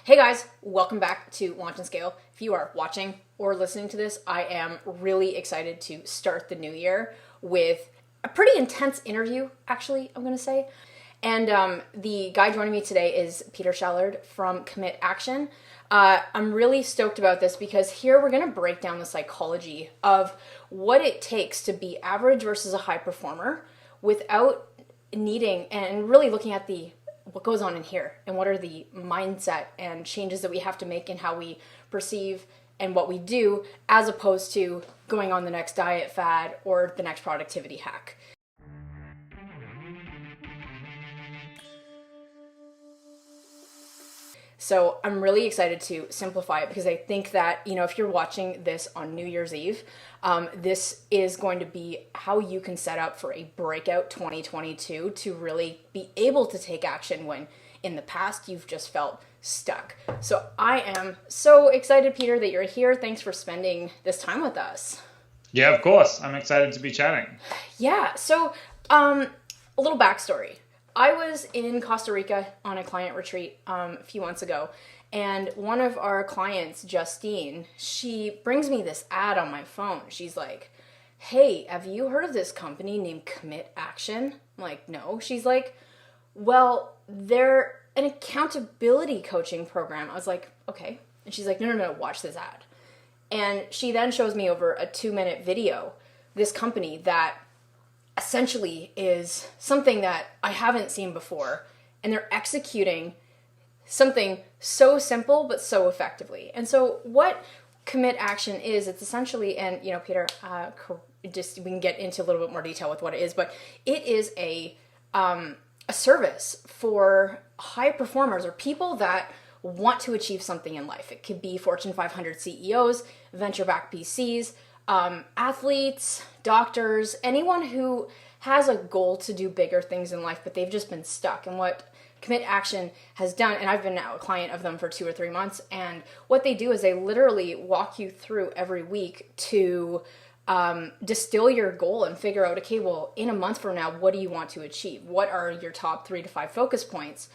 Hey guys, welcome back to Launch and Scale. If you are watching or listening to this, I am really excited to start the new year with a pretty intense interview, actually, I'm going to say. And the guy joining me today is Peter Shallard from Commit Action. I'm really stoked about this because here we're going to break down the psychology of what it takes to be average versus a high performer without needing and really looking at what goes on in here and what are the mindset and changes that we have to make in how we perceive and what we do, as opposed to going on the next diet fad or the next productivity hack. So I'm really excited to simplify it because I think that, if you're watching this on New Year's Eve, this is going to be how you can set up for a breakout 2022 to really be able to take action when in the past you've just felt stuck. So I am so excited, Peter, that you're here. Thanks for spending this time with us. Yeah, of course. I'm excited to be chatting. Yeah. So a little backstory. I was in Costa Rica on a client retreat a few months ago, and one of our clients, Justine, she brings me this ad on my phone. She's like, "Hey, have you heard of this company named Commit Action?" I'm like, "No." She's like, "Well, they're an accountability coaching program." I was like, "Okay." And she's like, no, watch this ad." And she then shows me over a 2-minute video this company that essentially is something that I haven't seen before, and they're executing something so simple but so effectively. And so what Commit Action is, it's essentially, and Peter, just we can get into a little bit more detail with what it is, but it is a service for high performers or people that want to achieve something in life. It could be Fortune 500 CEOs, venture-backed VCs, athletes, doctors, anyone who has a goal to do bigger things in life, but they've just been stuck. And what Commit Action has done, and I've been now a client of them for 2 or 3 months, and what they do is they literally walk you through every week to distill your goal and figure out, okay, well, in a month from now, what do you want to achieve? What are your top 3 to 5 focus points?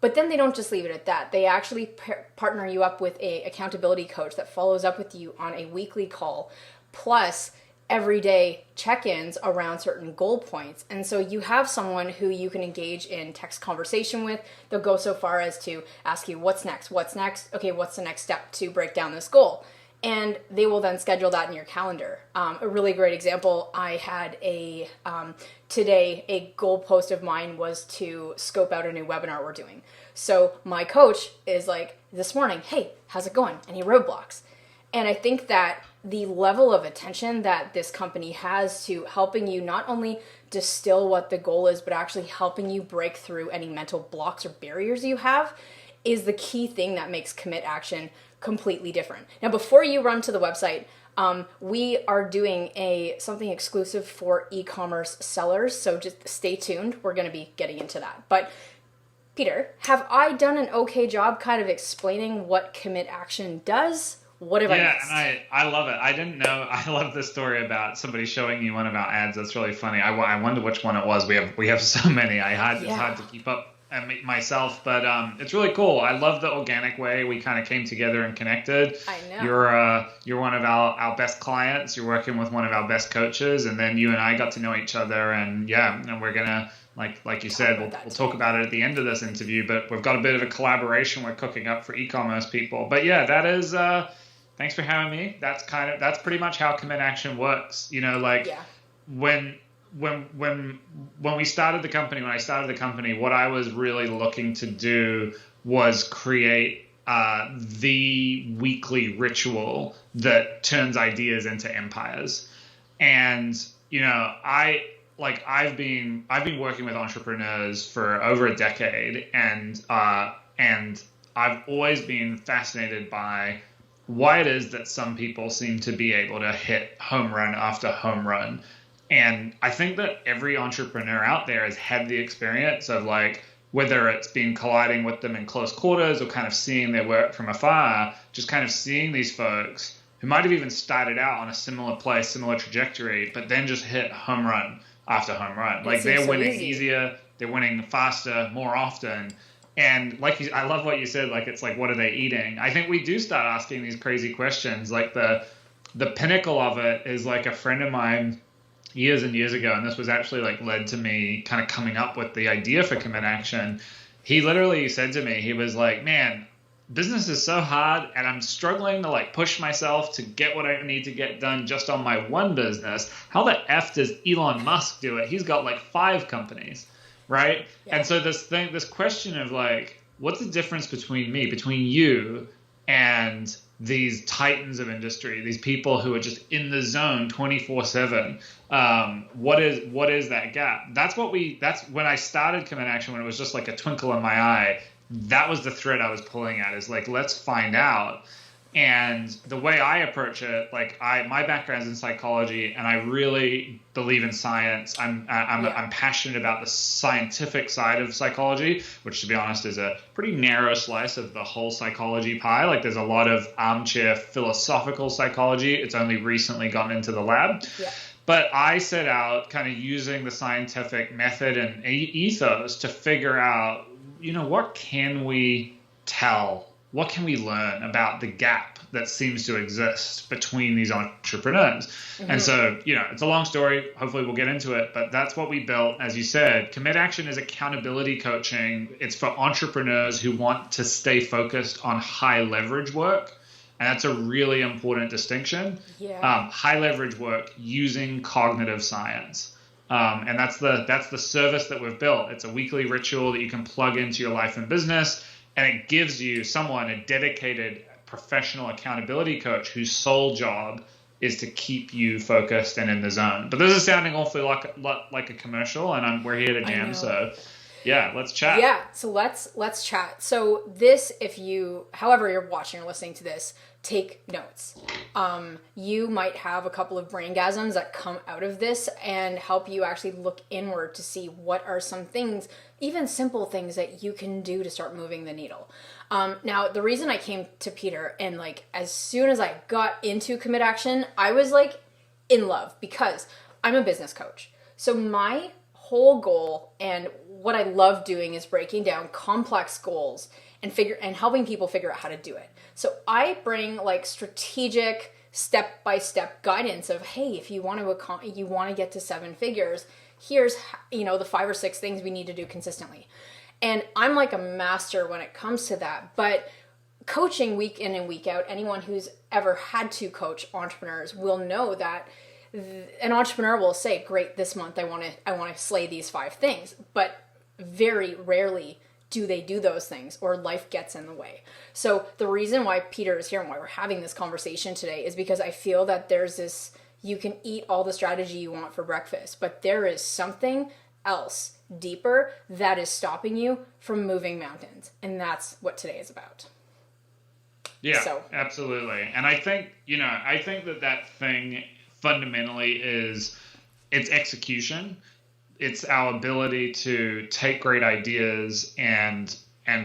But then they don't just leave it at that. They actually partner you up with a accountability coach that follows up with you on a weekly call, plus everyday check-ins around certain goal points. And so you have someone who you can engage in text conversation with. They'll go so far as to ask you, what's next? Okay, what's the next step to break down this goal? And they will then schedule that in your calendar. A really great example, I had today, a goal post of mine was to scope out a new webinar we're doing. So my coach is like, this morning, "Hey, how's it going? Any roadblocks?" And I think that the level of attention that this company has to helping you not only distill what the goal is, but actually helping you break through any mental blocks or barriers you have is the key thing that makes Commit Action completely different. Now, before you run to the website, we are doing something exclusive for e-commerce sellers, so just stay tuned. We're going to be getting into that. But Peter, have I done an okay job kind of explaining what Commit Action does? What have I missed? Yeah, and I love it. I didn't know. I love the story about somebody showing you one of our ads. That's really funny. I wonder which one it was. We have so many. It's hard to keep up myself, but it's really cool. I love the organic way we kind of came together and connected. I know. You're one of our best clients. You're working with one of our best coaches, and then you and I got to know each other, and we're gonna like you said, we'll talk about it at the end of this interview. But we've got a bit of a collaboration we're cooking up for e-commerce people. But yeah, that is. Thanks for having me. That's pretty much how Commit Action works. When we started the company, what I was really looking to do was create the weekly ritual that turns ideas into empires. And I've been working with entrepreneurs for over a decade, and I've always been fascinated by why it is that some people seem to be able to hit home run after home run. And I think that every entrepreneur out there has had the experience of whether it's been colliding with them in close quarters or kind of seeing their work from afar, just kind of seeing these folks who might have even started out on a similar place, similar trajectory, but then just hit home run after home run. They're winning easier, they're winning faster, more often. And I love what you said, like, it's like, what are they eating? I think we do start asking these crazy questions. Like the pinnacle of it is like a friend of mine years and years ago, and this was actually like led to me kind of coming up with the idea for Commit Action. He literally said to me, he was like, man, business is so hard and I'm struggling to like push myself to get what I need to get done just on my one business. How the F does Elon Musk do it? He's got like 5 companies. Right. Yeah. And so this question of like, what's the difference between you and these titans of industry, these people who are just in the zone 24/7? What is that gap? That's when I started Commit Action, when it was just like a twinkle in my eye. That was the thread I was pulling at, is like, let's find out. And the way I approach it, like my background's in psychology, and I really believe in science. I'm passionate about the scientific side of psychology, which, to be honest, is a pretty narrow slice of the whole psychology pie. Like, there's a lot of armchair philosophical psychology. It's only recently gotten into the lab. Yeah. But I set out kind of using the scientific method and ethos to figure out, what can we tell? What can we learn about the gap that seems to exist between these entrepreneurs? Mm-hmm. And so, it's a long story. Hopefully we'll get into it, but that's what we built. As you said, Commit Action is accountability coaching. It's for entrepreneurs who want to stay focused on high leverage work. And that's a really important distinction. Yeah. High leverage work using cognitive science. And that's the service that we've built. It's a weekly ritual that you can plug into your life and business. And it gives you a dedicated professional accountability coach whose sole job is to keep you focused and in the zone. But this is sounding awfully like a commercial, and we're here to jam. So, yeah, let's chat. Yeah, so let's chat. So this, however you're watching or listening to this, take notes. You might have a couple of braingasms that come out of this and help you actually look inward to see what are some things, even simple things, that you can do to start moving the needle. Now, the reason I came to Peter, and like as soon as I got into Commit Action, I was like in love, because I'm a business coach. So my whole goal, and what I love doing, is breaking down complex goals and helping people figure out how to do it. So I bring like strategic step-by-step guidance of, hey, if you want to get to 7 figures, here's the 5 or 6 things we need to do consistently. And I'm like a master when it comes to that. But coaching week in and week out, anyone who's ever had to coach entrepreneurs will know that an entrepreneur will say, great, this month I want to slay these 5 things, but very rarely do they do those things, or life gets in the way. So the reason why Peter is here and why we're having this conversation today is because I feel that there's this, you can eat all the strategy you want for breakfast, but there is something else deeper that is stopping you from moving mountains. And that's what today is about. Yeah, absolutely. And I think, that thing fundamentally is, it's execution. It's our ability to take great ideas and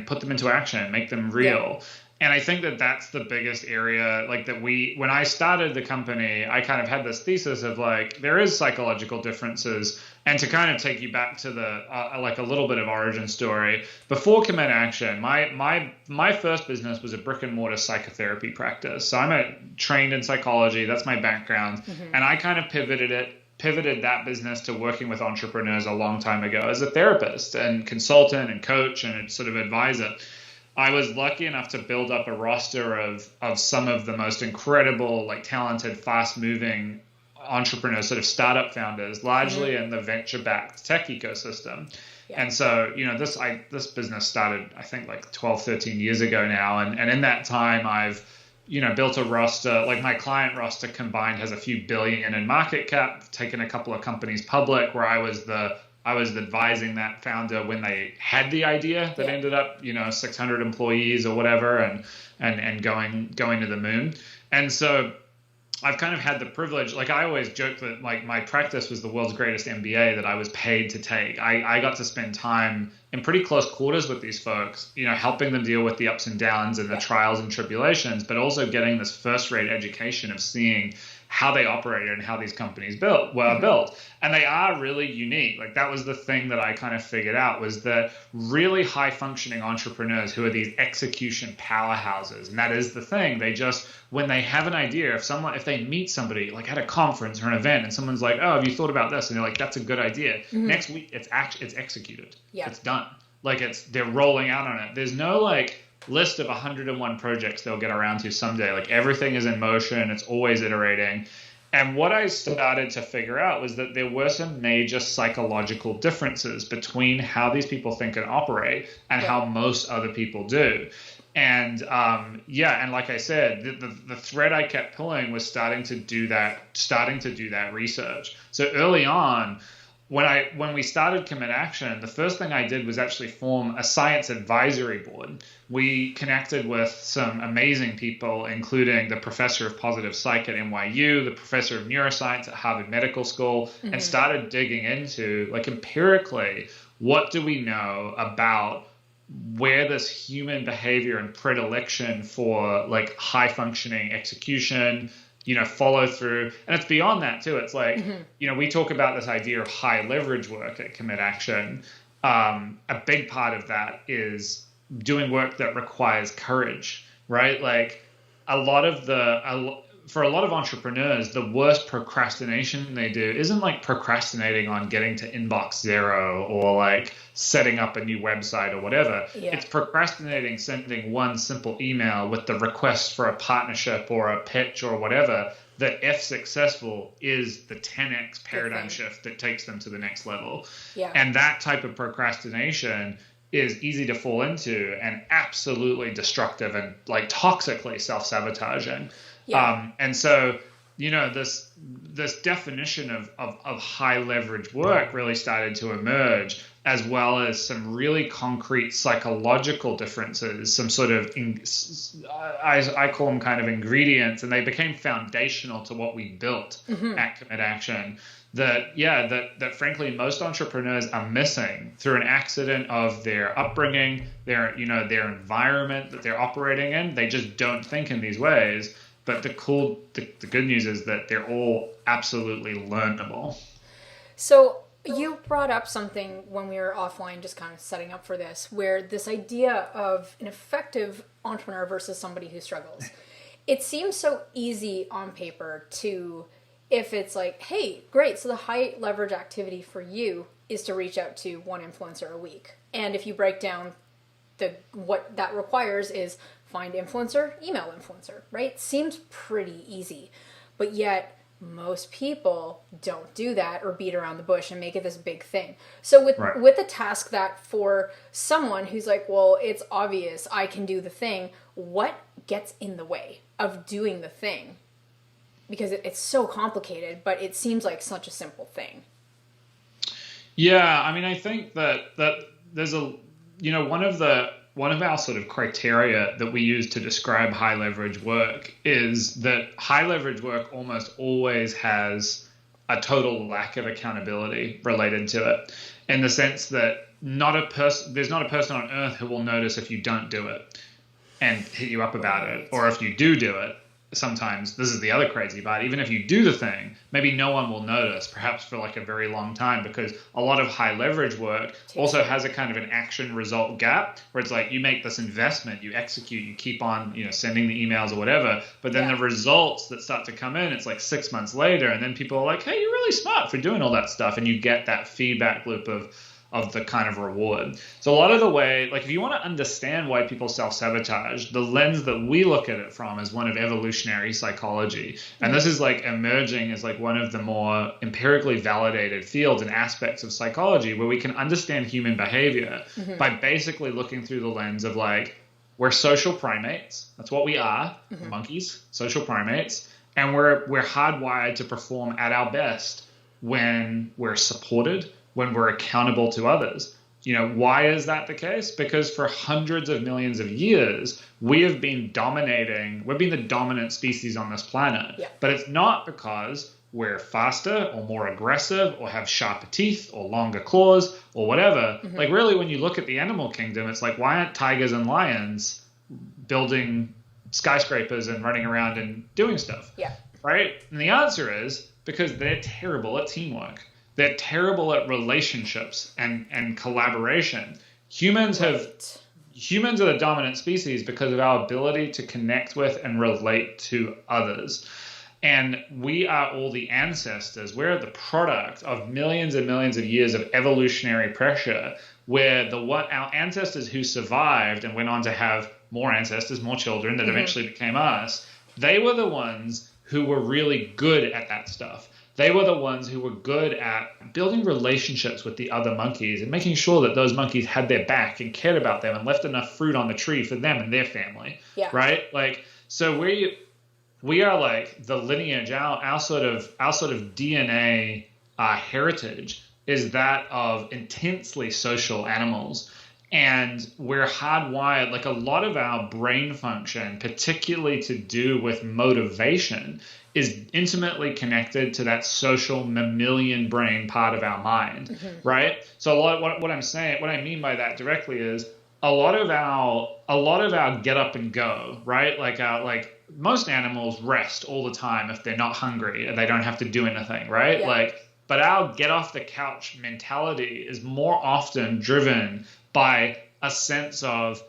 put them into action, make them real. Yeah. And I think that that's the biggest area, like that when I started the company, I kind of had this thesis of like, there is psychological differences. And to kind of take you back to the, like a little bit of origin story, before Commit Action, my first business was a brick and mortar psychotherapy practice. So I'm trained in psychology. That's my background. Mm-hmm. And I kind of pivoted that business to working with entrepreneurs a long time ago as a therapist and consultant and coach and sort of advisor. I was lucky enough to build up a roster of some of the most incredible, like talented, fast-moving entrepreneurs, sort of startup founders, largely in the venture-backed tech ecosystem. Yeah. And so, this business started, I think, like 12, 13 years ago now. And in that time, I've built a roster, like my client roster combined has a few billion in market cap, taken a couple of companies public, where I was advising that founder when they had the idea that ended up, 600 employees or whatever, and going to the moon. And so I've kind of had the privilege, like I always joke that like my practice was the world's greatest MBA that I was paid to take. I got to spend time in pretty close quarters with these folks, helping them deal with the ups and downs and the trials and tribulations, but also getting this first-rate education of seeing how they operated and how these companies were built. And they are really unique. Like, that was the thing that I kind of figured out, was that really high functioning entrepreneurs who are these execution powerhouses. And that is the thing. They just, when they have an idea, if they meet somebody like at a conference or an event and someone's like, oh, have you thought about this? And they're like, that's a good idea. Next week, it's executed. It's done. Like, they're rolling out on it. There's no like list of 101 projects they'll get around to someday. Like, everything is in motion. It's always iterating. And what I started to figure out was that there were some major psychological differences between how these people think and operate and how most other people do. And and like I said, the thread I kept pulling was starting to do that research. So early on, when we started Commit Action, the first thing I did was actually form a science advisory board. We connected with some amazing people, including the professor of positive psych at NYU, the professor of neuroscience at Harvard Medical School, and started digging into, like, empirically, what do we know about where this human behavior and predilection for like high functioning execution, follow through. And it's beyond that too. It's like, we talk about this idea of high leverage work at Commit Action. A big part of that is doing work that requires courage, right? Like, for a lot of entrepreneurs, the worst procrastination they do isn't like procrastinating on getting to inbox 0 or like setting up a new website or whatever. It's procrastinating sending one simple email with the request for a partnership or a pitch or whatever that, if successful, is the 10x paradigm shift that takes them to the next level. And that type of procrastination is easy to fall into and absolutely destructive and like toxically self-sabotaging. And so, this definition of high leverage work really started to emerge, as well as some really concrete psychological differences, some sort of, I call them kind of ingredients, and they became foundational to what we built at Commit Action. That frankly most entrepreneurs are missing through an accident of their upbringing, their environment that they're operating in. They just don't think in these ways. But the good news is that they're all absolutely learnable. So you brought up something when we were offline, just kind of setting up for this, where this idea of an effective entrepreneur versus somebody who struggles. It seems so easy on paper to, if it's like, hey, great, so the high leverage activity for you is to reach out to one influencer a week. And if you break down what that requires is find influencer, email influencer, right? Seems pretty easy. But yet most people don't do that or beat around the bush and make it this big thing. So with the task that for someone who's like, well, it's obvious I can do the thing, what gets in the way of doing the thing? Because it's so complicated, but it seems like such a simple thing. Yeah, I mean, I think that there's one of our sort of criteria that we use to describe high leverage work is that high leverage work almost always has a total lack of accountability related to it, in the sense that there's not a person on earth who will notice if you don't do it and hit you up about it, or if you do it. Sometimes, this is the other crazy part, even if you do the thing, maybe no one will notice, perhaps for like a very long time, because a lot of high leverage work also has a kind of an action result gap where it's like you make this investment, you execute, you keep on, sending the emails or whatever, but then the results that start to come in, it's like 6 months later, and then people are like, hey, you're really smart for doing all that stuff, and you get that feedback loop of the kind of reward. So a lot of the way, like if you want to understand why people self-sabotage, the lens that we look at it from is one of evolutionary psychology. And this is like emerging as like one of the more empirically validated fields and aspects of psychology where we can understand human behavior by basically looking through the lens of like, we're social primates. That's what we are, monkeys, social primates. And we're hardwired to perform at our best when we're supported, when we're accountable to others. Why is that the case? Because for hundreds of millions of years, we've been the dominant species on this planet. But it's not because we're faster or more aggressive or have sharper teeth or longer claws or whatever. Like really, when you look at the animal kingdom, it's like, why aren't tigers and lions building skyscrapers and running around and doing stuff? Yeah. Right? And the answer is because they're terrible at teamwork. They're terrible at relationships and collaboration. Humans are the dominant species because of our ability to connect with and relate to others. And we are all the ancestors. We're the product of millions and millions of years of evolutionary pressure, where our ancestors who survived and went on to have more ancestors, more children that eventually became us, they were the ones who were really good at that stuff. They were the ones who were good at building relationships with the other monkeys and making sure that those monkeys had their back and cared about them and left enough fruit on the tree for them and their family. Yeah. Right? Like, so we are like the lineage, our sort of DNA heritage is that of intensely social animals. And we're hardwired, like a lot of our brain function, particularly to do with motivation, is intimately connected to that social mammalian brain part of our mind, right? So what I'm saying, what I mean by that directly is a lot of our get up and go, right? Like most animals rest all the time if they're not hungry and they don't have to do anything, right? Yeah. But our get off the couch mentality is more often driven by a sense of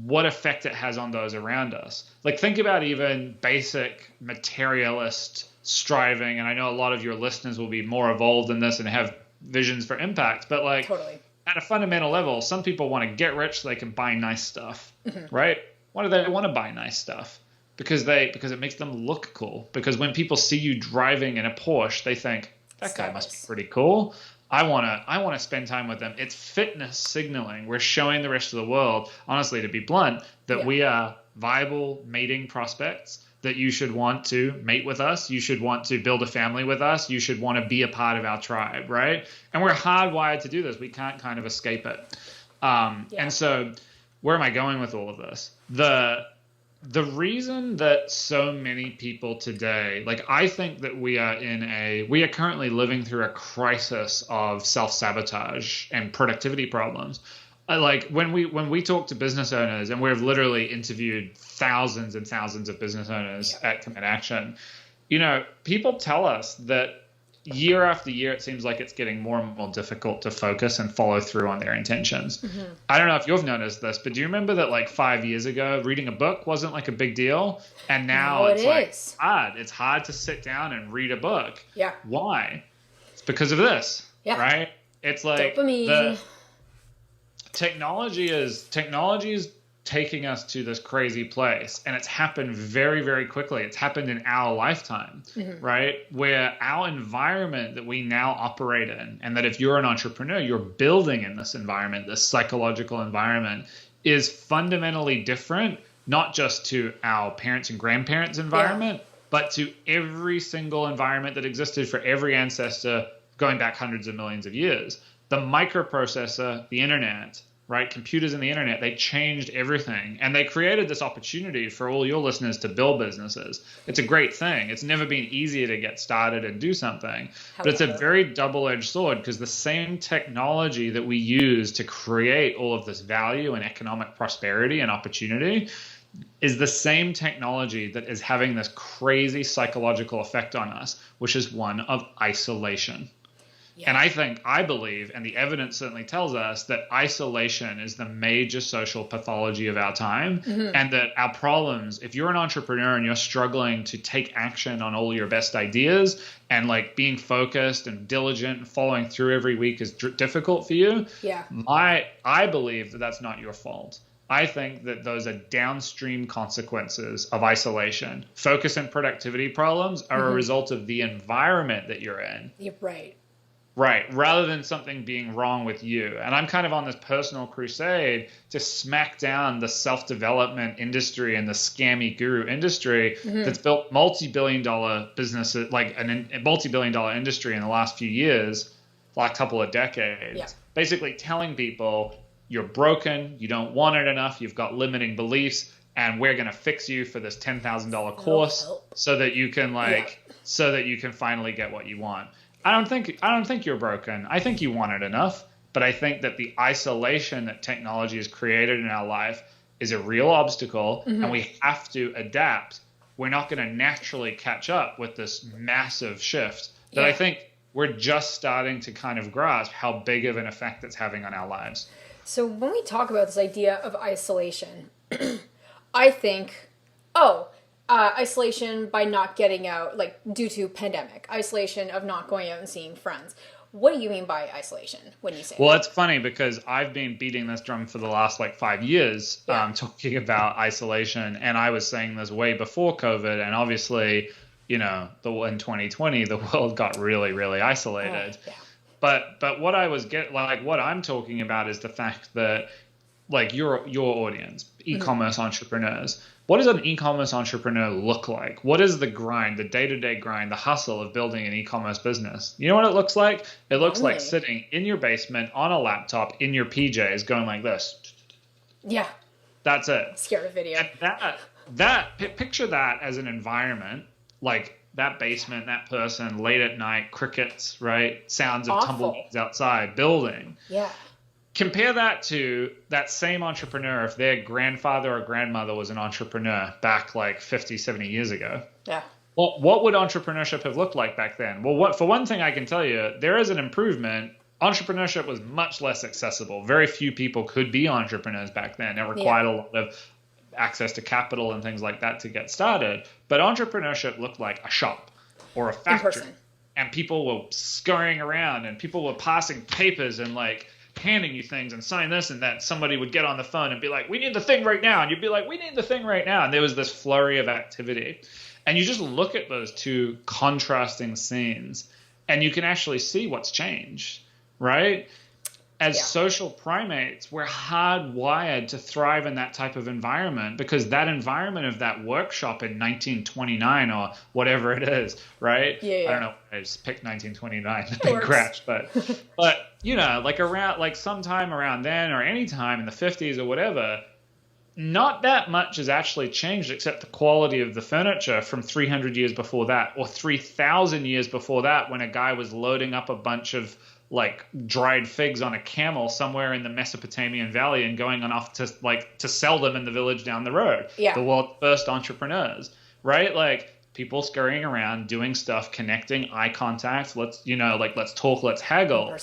what effect it has on those around us. Like, think about even basic materialist striving, and I know a lot of your listeners will be more evolved in this and have visions for impact, but like totally. At a fundamental level, some people want to get rich so they can buy nice stuff, right? Why do they want to buy nice stuff? Because it makes them look cool. Because when people see you driving in a Porsche, they think, that guy must be pretty cool. I want to spend time with them. It's fitness signaling. We're showing the rest of the world, honestly, to be blunt, that we are viable mating prospects, that you should want to mate with us. You should want to build a family with us. You should want to be a part of our tribe, right? And we're hardwired to do this. We can't kind of escape it. And so where am I going with all of this? The reason that so many people today, like, I think that we are currently living through a crisis of self-sabotage and productivity problems. Like when we talk to business owners, and we've literally interviewed thousands and thousands of business owners at Commit Action, people tell us that year after year, it seems like it's getting more and more difficult to focus and follow through on their intentions. I don't know if you've noticed this, but do you remember that like 5 years ago, reading a book wasn't like a big deal? And now it's hard. It's hard to sit down and read a book. Yeah. Why? It's because of this, right? It's like dopamine. Technology is taking us to this crazy place, and it's happened very, very quickly. It's happened in our lifetime, right? Where our environment that we now operate in, and that if you're an entrepreneur, you're building in this environment, this psychological environment, is fundamentally different, not just to our parents and grandparents' environment, but to every single environment that existed for every ancestor going back hundreds of millions of years. The microprocessor, the internet, right? Computers and the internet, they changed everything. And they created this opportunity for all your listeners to build businesses. It's a great thing. It's never been easier to get started and do something. But it's a very double-edged sword, because the same technology that we use to create all of this value and economic prosperity and opportunity is the same technology that is having this crazy psychological effect on us, which is one of isolation. Yeah. And I believe, and the evidence certainly tells us, that isolation is the major social pathology of our time, and that our problems, if you're an entrepreneur and you're struggling to take action on all your best ideas, and like being focused and diligent and following through every week is difficult for you, I believe that that's not your fault. I think that those are downstream consequences of isolation. Focus and productivity problems are a result of the environment that you're in. You're right. Right, rather than something being wrong with you. And I'm kind of on this personal crusade to smack down the self-development industry and the scammy guru industry that's built multi-billion-dollar businesses, like a multi-billion-dollar industry in the last few years, last couple of decades, basically telling people you're broken, you don't want it enough, you've got limiting beliefs, and we're going to fix you for this $10,000 course so that you can so that you can finally get what you want. I don't think you're broken. I think you want it enough, but I think that the isolation that technology has created in our life is a real obstacle, and we have to adapt. We're not going to naturally catch up with this massive shift that I think we're just starting to kind of grasp how big of an effect it's having on our lives. So when we talk about this idea of isolation, I think, isolation by not getting out, like due to pandemic, isolation of not going out and seeing friends. What do you mean by isolation when you say Well, that? it's funny because I've been beating this drum for the last 5 years, talking about isolation. And I was saying this way before COVID. And obviously, in 2020, the world got really, really isolated. But what what I'm talking about is the fact that your audience, e-commerce entrepreneurs, what does an e-commerce entrepreneur look like? What is the grind, the day-to-day grind, the hustle of building an e-commerce business? You know what it looks like? It looks like sitting in your basement on a laptop in your PJs going like this. Yeah. That's it. Scared of video. And picture that as an environment, like that basement, that person, late at night, crickets, right? Sounds of tumbleweeds outside, building. Yeah. Compare that to that same entrepreneur if their grandfather or grandmother was an entrepreneur back 50, 70 years ago. Yeah. Well, what would entrepreneurship have looked like back then? Well, for one thing, I can tell you, there is an improvement. Entrepreneurship was much less accessible. Very few people could be entrepreneurs back then. It required a lot of access to capital and things like that to get started. But entrepreneurship looked like a shop or a factory. And people were scurrying around and people were passing papers and handing you things and sign this and that. Somebody would get on the phone and be like, we need the thing right now. And you'd be like, we need the thing right now. And there was this flurry of activity. And you just look at those two contrasting scenes and you can actually see what's changed, right? As social primates, we're hardwired to thrive in that type of environment because that environment of that workshop in 1929 or whatever it is, right? I don't know. I just picked 1929 to big crash, but around sometime around then or any time in the 50s or whatever, not that much has actually changed except the quality of the furniture from 300 years before that or 3,000 years before that when a guy was loading up a bunch of dried figs on a camel somewhere in the Mesopotamian Valley and going on off to sell them in the village down the road. Yeah. The world's first entrepreneurs, right? People scurrying around, doing stuff, connecting, eye contact. Let's talk, let's haggle.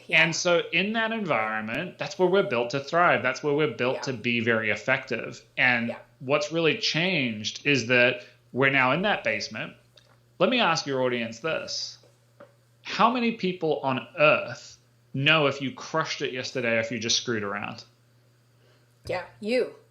Yeah. And so in that environment, that's where we're built to thrive. That's where we're built to be very effective. And what's really changed is that we're now in that basement. Let me ask your audience this. How many people on earth know if you crushed it yesterday or if you just screwed around? Yeah,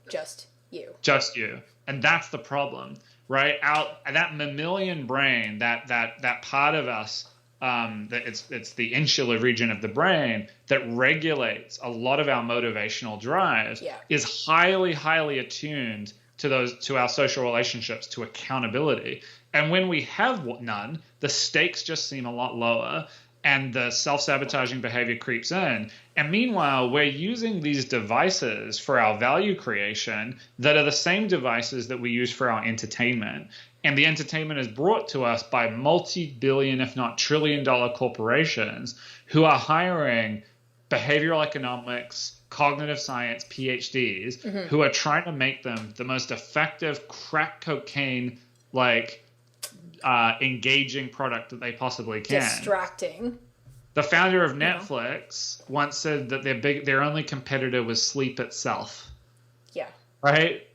just you. Just you. And that's the problem, right? That mammalian brain, that part of us, that it's the insular region of the brain that regulates a lot of our motivational drives, is highly, highly attuned to our social relationships, to accountability. And when we have none, the stakes just seem a lot lower and the self-sabotaging behavior creeps in. And meanwhile, we're using these devices for our value creation that are the same devices that we use for our entertainment. And the entertainment is brought to us by multi-billion, if not trillion-dollar corporations who are hiring behavioral economics, cognitive science PhDs who are trying to make them the most effective crack cocaine engaging product that they possibly can. Distracting. The founder of Netflix once said that their only competitor was sleep itself. Yeah. Right?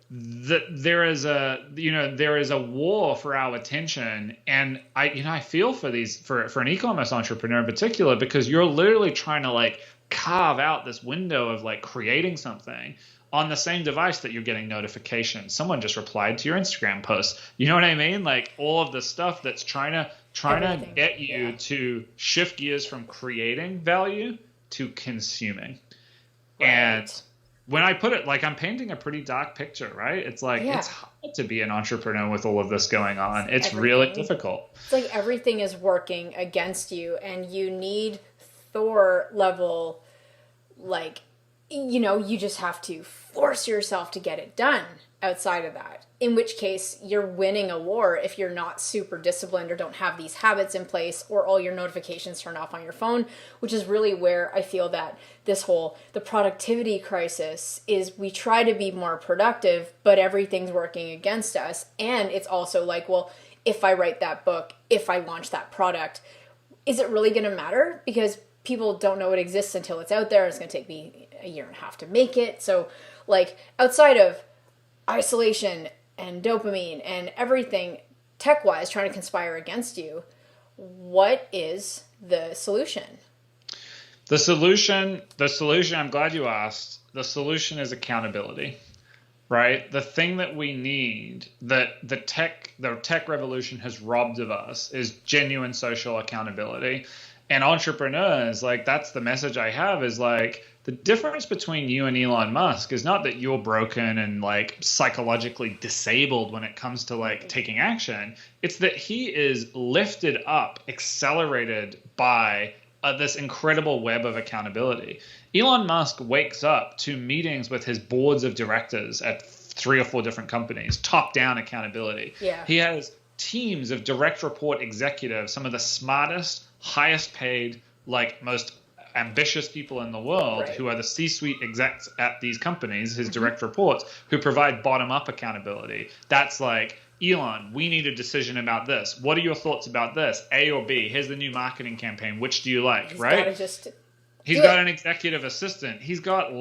There is a war for our attention, and I feel for an e-commerce entrepreneur in particular because you're literally trying to carve out this window of creating something on the same device that you're getting notifications. Someone just replied to your Instagram post. You know what I mean? All of the stuff that's trying to get you to shift gears from creating value to consuming. Right. And when I put it, I'm painting a pretty dark picture, right? It's it's hard to be an entrepreneur with all of this going on. It's really difficult. It's everything is working against you and you need Thor level, you just have to force yourself to get it done. outside of that. In which case, you're winning a war if you're not super disciplined or don't have these habits in place, or all your notifications turn off on your phone, which is really where I feel that the productivity crisis is. We try to be more productive, but everything's working against us. And it's also like, well, if I write that book, if I launch that product, is it really going to matter? Because people don't know it exists until it's out there. It's going to take me a year and a half to make it. So like outside of isolation and dopamine and everything tech-wise trying to conspire against you, what is the solution? The solution, I'm glad you asked. The solution is accountability, right? The thing that we need, that the tech revolution has robbed of us, is genuine social accountability. And entrepreneurs, like, that's the message I have, is like, the difference between you and Elon Musk is not that you're broken and like psychologically disabled when it comes to like taking action. It's that he is lifted up, accelerated by this incredible web of accountability. Elon Musk wakes up to meetings with his boards of directors at 3 or 4 different companies, top-down accountability. Yeah. He has teams of direct report executives, some of the smartest, highest paid, like most ambitious people in the world, right, who are the C-suite execs at these companies, his direct reports, who provide bottom-up accountability. That's like, Elon, we need a decision about this. What are your thoughts about this? A or B? Here's the new marketing campaign. Which do you like? Right? He's got an executive assistant. He's got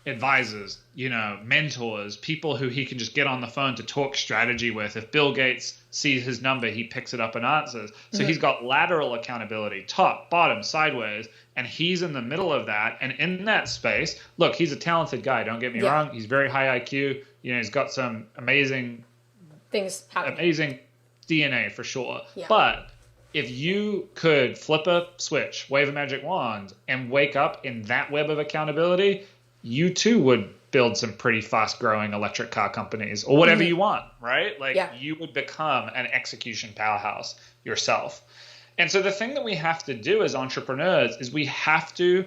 advisors, mentors, people who he can just get on the phone to talk strategy with. If Bill Gates sees his number, he picks it up and answers. So he's got lateral accountability, top, bottom, sideways, and he's in the middle of that. And in that space, look, he's a talented guy. Don't get me wrong. He's very high IQ. He's got some amazing things happening. Amazing DNA for sure. Yeah. But if you could flip a switch, wave a magic wand, and wake up in that web of accountability, you too would build some pretty fast growing electric car companies or whatever you want, right? Like you would become an execution powerhouse yourself. And so the thing that we have to do as entrepreneurs is we have to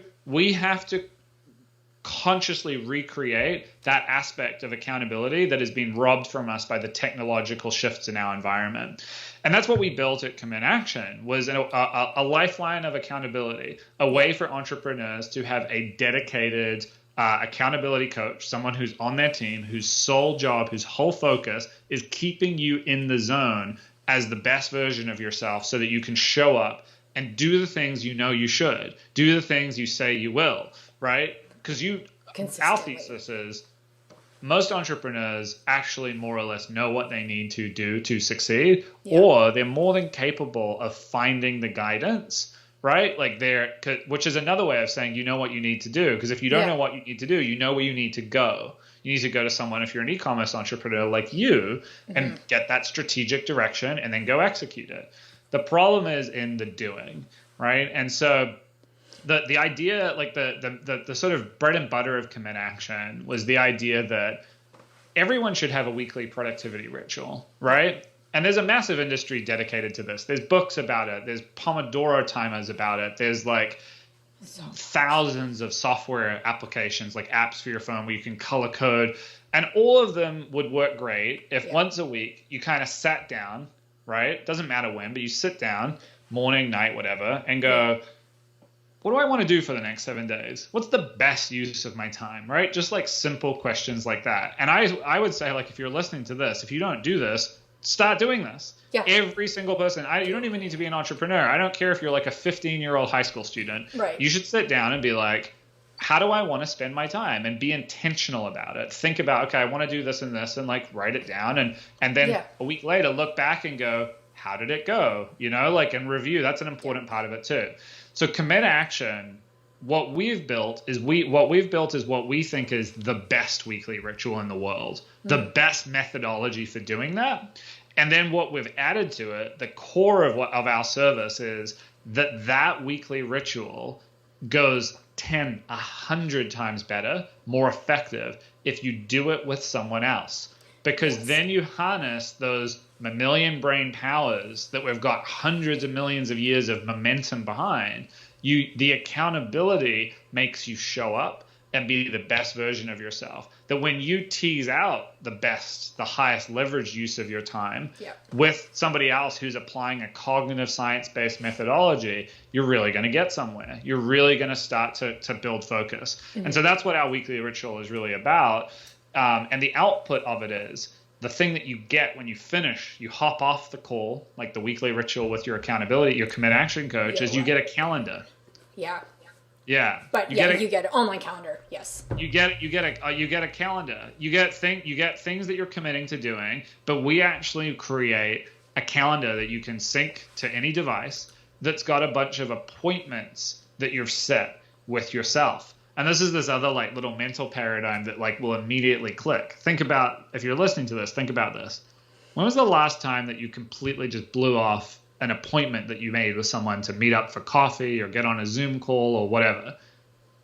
consciously recreate that aspect of accountability that has been robbed from us by the technological shifts in our environment. And that's what we built at Commit Action, was a lifeline of accountability, a way for entrepreneurs to have a dedicated accountability coach, someone who's on their team, whose sole job, whose whole focus is keeping you in the zone as the best version of yourself so that you can show up and do the things you know you should, do the things you say you will, right? Because our thesis is most entrepreneurs actually more or less know what they need to do to succeed, or they're more than capable of finding the guidance, right? Like which is another way of saying you know what you need to do. Because if you don't know what you need to do, you know where you need to go. You need to go to someone, if you're an e-commerce entrepreneur like you, and get that strategic direction and then go execute it. The problem is in the doing, right? And so the idea, like the sort of bread and butter of Commit Action was the idea that everyone should have a weekly productivity ritual, right? And there's a massive industry dedicated to this. There's books about it. There's Pomodoro timers about it. There's like thousands of software applications, like apps for your phone where you can color code. And all of them would work great if once a week you kind of sat down, right? Doesn't matter when, but you sit down, morning, night, whatever, and go, what do I want to do for the next 7 days? What's the best use of my time, right? Just like simple questions like that. And I would say, like, if you're listening to this, if you don't do this, start doing this. Yeah. Every single person. You don't even need to be an entrepreneur. I don't care if you're like a 15-year-old high school student. Right. You should sit down and be like, how do I want to spend my time? And be intentional about it. Think about, okay, I want to do this and this, and like write it down. And then a week later, look back and go, how did it go? And review. That's an important part of it too. So Commit Action, what we've built is what we think is the best weekly ritual in the world, the best methodology for doing that. And then what we've added to it, the core of our service, is that weekly ritual goes 10, 100 times better, more effective if you do it with someone else. Because then you harness those mammalian brain powers that we've got hundreds of millions of years of momentum behind. The accountability makes you show up. and be the best version of yourself. That when you tease out the highest leverage use of your time with somebody else who's applying a cognitive science-based methodology, you're really going to get somewhere. You're really going to start to build focus. And so that's what our weekly ritual is really about. And the output of it is the thing that you get when you finish, you hop off the call, like the weekly ritual with your accountability, your commit action coach, is you get a calendar. Yeah. Yeah. But you get an online calendar. Yes. You get a calendar. You get things that you're committing to doing, but we actually create a calendar that you can sync to any device that's got a bunch of appointments that you've set with yourself. And this is this other like little mental paradigm that like will immediately click. Think about, if you're listening to this, think about this. When was the last time that you completely just blew off an appointment that you made with someone to meet up for coffee or get on a Zoom call or whatever?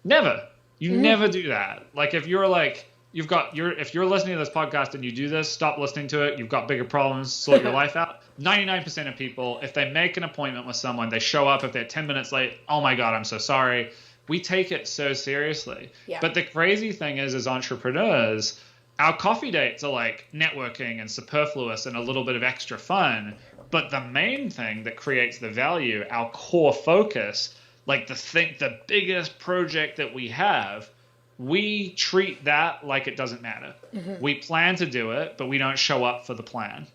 Never. You never do that. Like if you're like, if you're listening to this podcast and you do this, stop listening to it. You've got bigger problems, sort your life out. 99% of people, if they make an appointment with someone, they show up. If they're 10 minutes late, oh my God, I'm so sorry. We take it so seriously. Yeah. But the crazy thing is, as entrepreneurs, our coffee dates are like networking and superfluous and a little bit of extra fun. But the main thing that creates the value, our core focus, like the biggest project that we have, we treat that like it doesn't matter. We plan to do it, but we don't show up for the plan.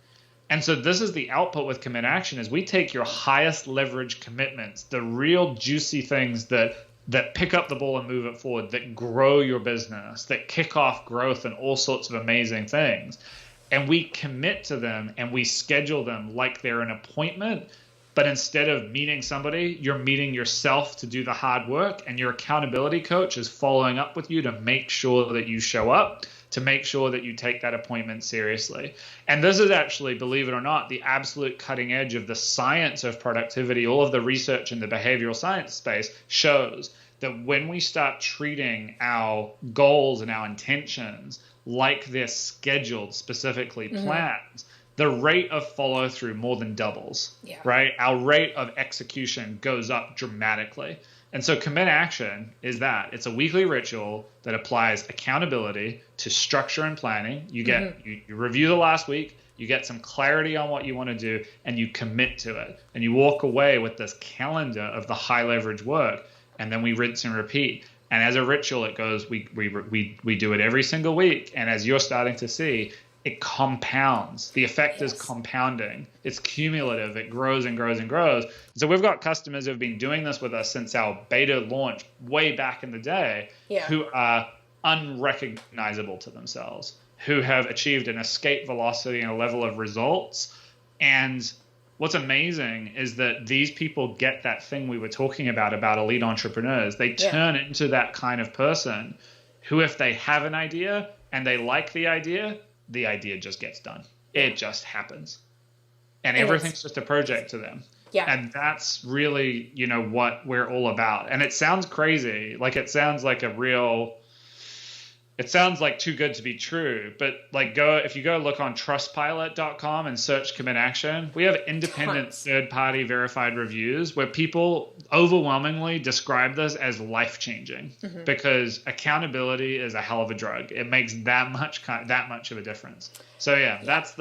And so this is the output with commit action, is we take your highest leverage commitments, the real juicy things that pick up the ball and move it forward, that grow your business, that kick off growth and all sorts of amazing things. And we commit to them and we schedule them like they're an appointment. But instead of meeting somebody, you're meeting yourself to do the hard work, and your accountability coach is following up with you to make sure that you show up, to make sure that you take that appointment seriously. And this is actually, believe it or not, the absolute cutting edge of the science of productivity. All of the research in the behavioral science space shows that when we start treating our goals and our intentions like they're scheduled, specifically plans, the rate of follow through more than doubles, right? Our rate of execution goes up dramatically. And so commit action is that. It's a weekly ritual that applies accountability to structure and planning. You get you review the last week, you get some clarity on what you want to do, and you commit to it. And you walk away with this calendar of the high leverage work, and then we rinse and repeat. And as a ritual, it goes, we do it every single week. And as you're starting to see, it compounds. The effect is compounding. It's cumulative. It grows and grows and grows. So we've got customers who have been doing this with us since our beta launch way back in the day, who are unrecognizable to themselves, who have achieved an escape velocity and a level of results. And what's amazing is that these people get that thing we were talking about elite entrepreneurs. They turn into that kind of person who, if they have an idea and they like the idea just gets done. It just happens. And everything's just a project to them. Yeah. And that's really, what we're all about. And it sounds crazy. Like it sounds like it sounds like too good to be true, but if you go look on trustpilot.com and search commit action, we have independent third-party verified reviews where people overwhelmingly describe this as life-changing because accountability is a hell of a drug. It makes that much of a difference. So that's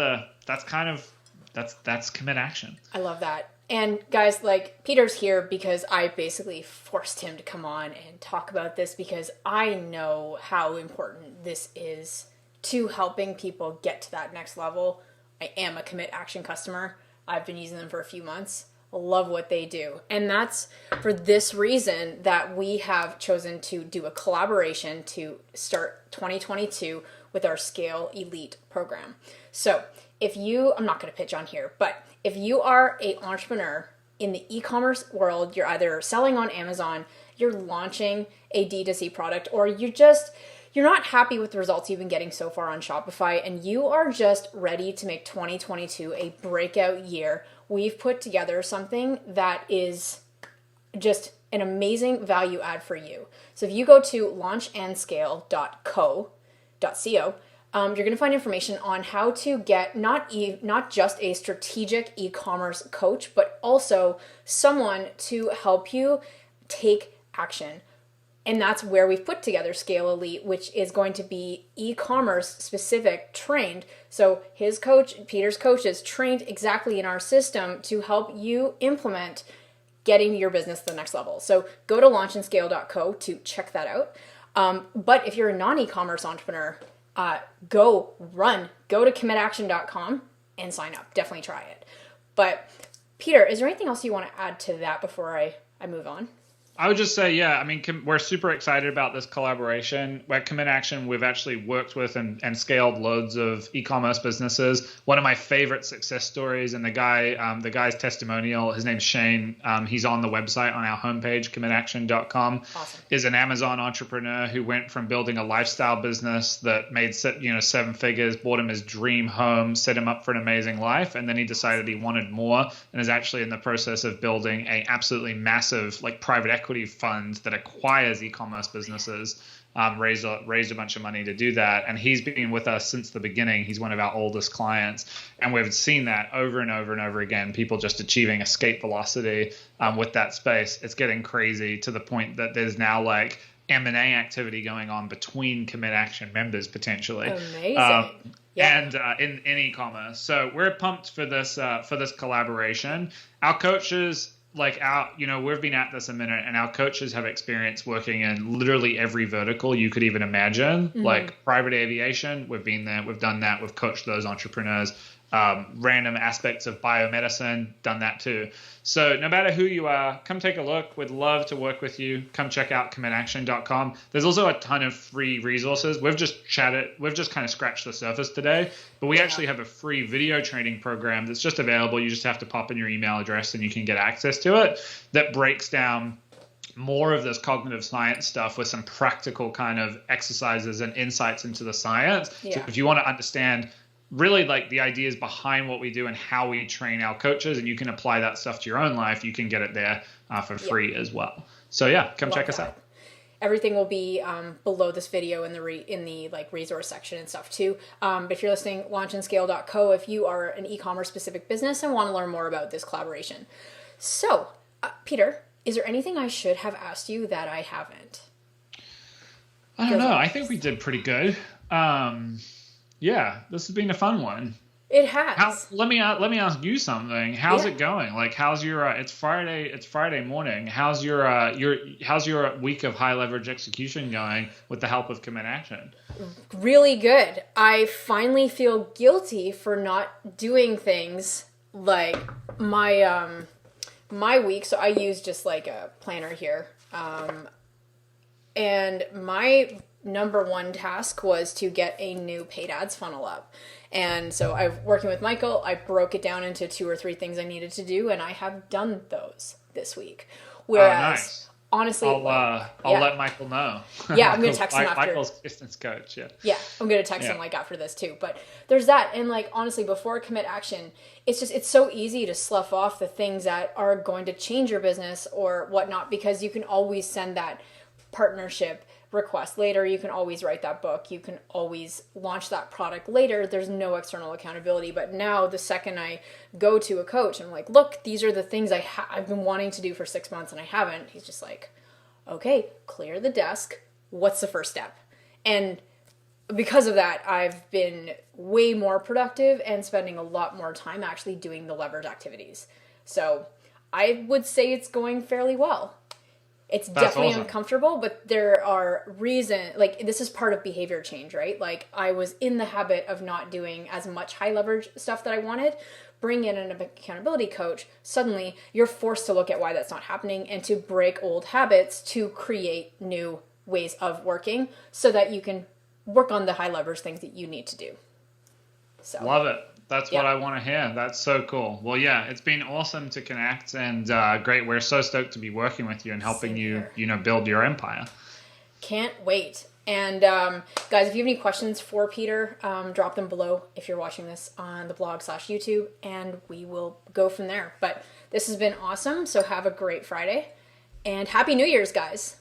commit action. I love that. And guys, Peter's here because I basically forced him to come on and talk about this because I know how important this is to helping people get to that next level. I am a commit action customer. I've been using them for a few months. I love what they do. And that's for this reason that we have chosen to do a collaboration to start 2022 with our Scale Elite program. So I'm not going to pitch on here, but if you are an entrepreneur in the e-commerce world, you're either selling on Amazon, you're launching a D2C product, or you're not happy with the results you've been getting so far on Shopify, and you are just ready to make 2022 a breakout year, we've put together something that is just an amazing value add for you. So if you go to launchandscale.co, you're going to find information on how to get not just a strategic e-commerce coach, but also someone to help you take action. And that's where we've put together Scale Elite, which is going to be e-commerce specific, trained. So his coach, Peter's coach, is trained exactly in our system to help you implement getting your business to the next level. So go to launchandscale.co to check that out. But if you're a non-e-commerce entrepreneur, go to commitaction.com and sign up. Definitely try it. But Peter, is there anything else you want to add to that before I move on? I would just say, yeah, I mean, we're super excited about this collaboration. At Commit Action, we've actually worked with and scaled loads of e-commerce businesses. One of my favorite success stories, and the guy's testimonial, his name's Shane. He's on the website on our homepage, commitaction.com. Awesome. Is an Amazon entrepreneur who went from building a lifestyle business that made 7 figures, bought him his dream home, set him up for an amazing life, and then he decided he wanted more, and is actually in the process of building a absolutely massive private equity fund that acquires e-commerce businesses, raised a bunch of money to do that. And he's been with us since the beginning. He's one of our oldest clients. And we've seen that over and over and over again, people just achieving escape velocity with that space. It's getting crazy to the point that there's now M&A activity going on between Commit Action members potentially. Amazing. And in e-commerce. So we're pumped for this collaboration. Our coaches, we've been at this a minute, and our coaches have experience working in literally every vertical you could even imagine. Like private aviation, we've been there, we've done that, we've coached those entrepreneurs. Random aspects of biomedicine, done that too. So no matter who you are, come take a look. We'd love to work with you. Come check out commitaction.com. There's also a ton of free resources. We've just kind of scratched the surface today, but we actually have a free video training program that's just available. You just have to pop in your email address and you can get access to it, that breaks down more of this cognitive science stuff with some practical kind of exercises and insights into the science. Yeah. So if you want to understand really the ideas behind what we do and how we train our coaches, and you can apply that stuff to your own life, you can get it there for free as well. So come check us out. Everything will be below this video in the resource section and stuff too. But if you're listening, launchandscale.co if you are an e-commerce specific business and want to learn more about this collaboration. So, Peter, is there anything I should have asked you that I haven't? I don't know. I think we did pretty good. Yeah, this has been a fun one. It has. Let me ask you something. How's it going? How's your? It's Friday morning. How's your week of high leverage execution going with the help of Commit Action? Really good. I finally feel guilty for not doing things like my week. So I use just a planner here, and my number one task was to get a new paid ads funnel up. And so I'm working with Michael. I broke it down into 2 or 3 things I needed to do, and I have done those this week. Whereas, nice. Honestly, I'll let Michael know. Yeah, I'm going to text him after. Michael's distance coach, yeah. Yeah, I'm going to text him after this too. But there's that. And honestly, before Commit Action, it's so easy to slough off the things that are going to change your business or whatnot, because you can always send that partnership request later. You can always write that book. You can always launch that product later. There's no external accountability. But now the second I go to a coach, I'm like, look, these are the things I've been wanting to do for 6 months and I haven't. He's just like, okay, clear the desk. What's the first step? And because of that, I've been way more productive and spending a lot more time actually doing the leverage activities. So I would say it's going fairly well. It's definitely uncomfortable, but there are reasons, this is part of behavior change, right? I was in the habit of not doing as much high leverage stuff that I wanted. Bring in an accountability coach. Suddenly you're forced to look at why that's not happening and to break old habits to create new ways of working so that you can work on the high leverage things that you need to do. So love it. That's what I want to hear. That's so cool. Well, yeah, it's been awesome to connect and great. We're so stoked to be working with you and helping you, build your empire. Can't wait. And guys, if you have any questions for Peter, drop them below if you're watching this on the blog/YouTube, and we will go from there. But this has been awesome. So have a great Friday and Happy New Year's, guys.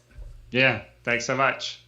Yeah. Thanks so much.